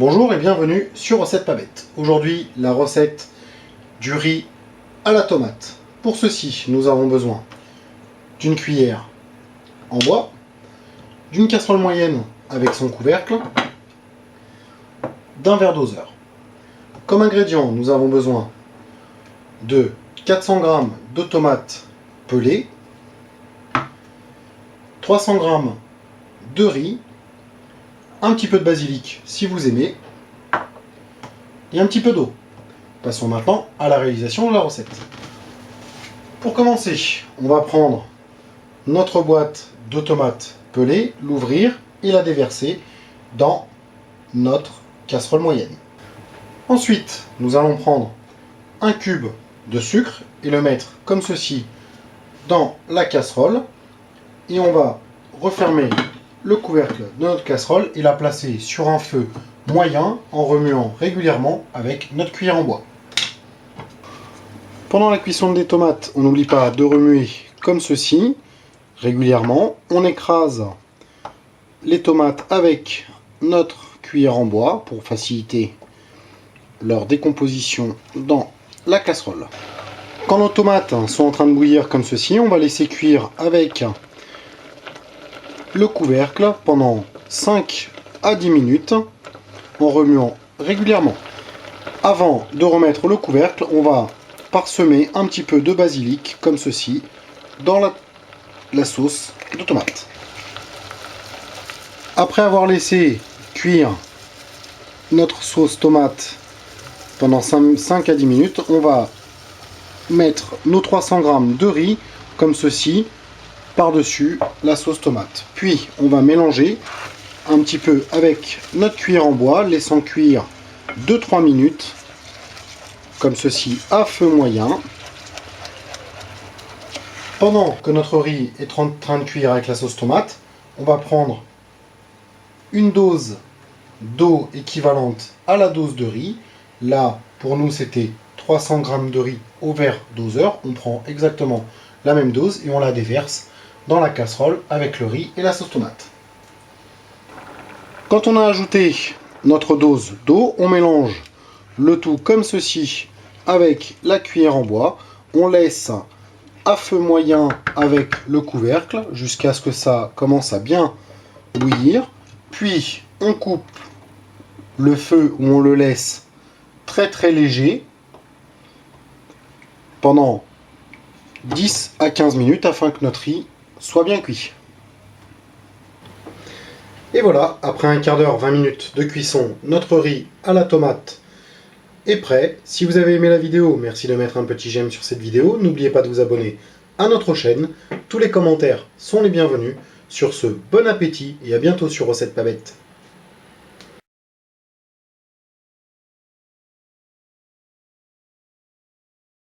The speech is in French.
Bonjour et bienvenue sur Recette Pas Bête. Aujourd'hui, la recette du riz à la tomate. Pour ceci, nous avons besoin d'une cuillère en bois, d'une casserole moyenne avec son couvercle, d'un verre doseur. Comme ingrédients, nous avons besoin de 400 g de tomates pelées, 300 g de riz, un petit peu de basilic si vous aimez, et un petit peu d'eau. Passons maintenant à la réalisation de la recette. Pour commencer, on va prendre notre boîte de tomates pelées, l'ouvrir et la déverser dans notre casserole moyenne. Ensuite, nous allons prendre un cube de sucre et le mettre comme ceci dans la casserole, et on va refermer le couvercle de notre casserole et la placer sur un feu moyen en remuant régulièrement avec notre cuillère en bois. Pendant la cuisson des tomates, on n'oublie pas de remuer comme ceci régulièrement. On écrase les tomates avec notre cuillère en bois pour faciliter leur décomposition dans la casserole. Quand nos tomates sont en train de bouillir comme ceci, on va laisser cuire avec le couvercle pendant 5 à 10 minutes en remuant régulièrement. Avant de remettre le couvercle, on va parsemer un petit peu de basilic comme ceci dans la sauce de tomate. Après avoir laissé cuire notre sauce tomate pendant 5 à 10 minutes, on va mettre nos 300 g de riz comme ceci par-dessus la sauce tomate. Puis on va mélanger un petit peu avec notre cuillère en bois, laissant cuire 2-3 minutes comme ceci à feu moyen. Pendant que notre riz est en train de cuire avec la sauce tomate, on va prendre une dose d'eau équivalente à la dose de riz. Là, pour nous, c'était 300 g de riz au verre doseur. On prend exactement la même dose et on la déverse dans la casserole avec le riz et la sauce tomate. Quand on a ajouté notre dose d'eau, on mélange le tout comme ceci avec la cuillère en bois. On laisse à feu moyen avec le couvercle jusqu'à ce que ça commence à bien bouillir. Puis on coupe le feu ou on le laisse très léger pendant 10 à 15 minutes afin que notre riz soit bien cuit. Et voilà, après un quart d'heure, 20 minutes de cuisson, notre riz à la tomate est prêt. Si vous avez aimé la vidéo, merci de mettre un petit j'aime sur cette vidéo. N'oubliez pas de vous abonner à notre chaîne. Tous les commentaires sont les bienvenus. Sur ce, bon appétit et à bientôt sur Recette Pas Bête.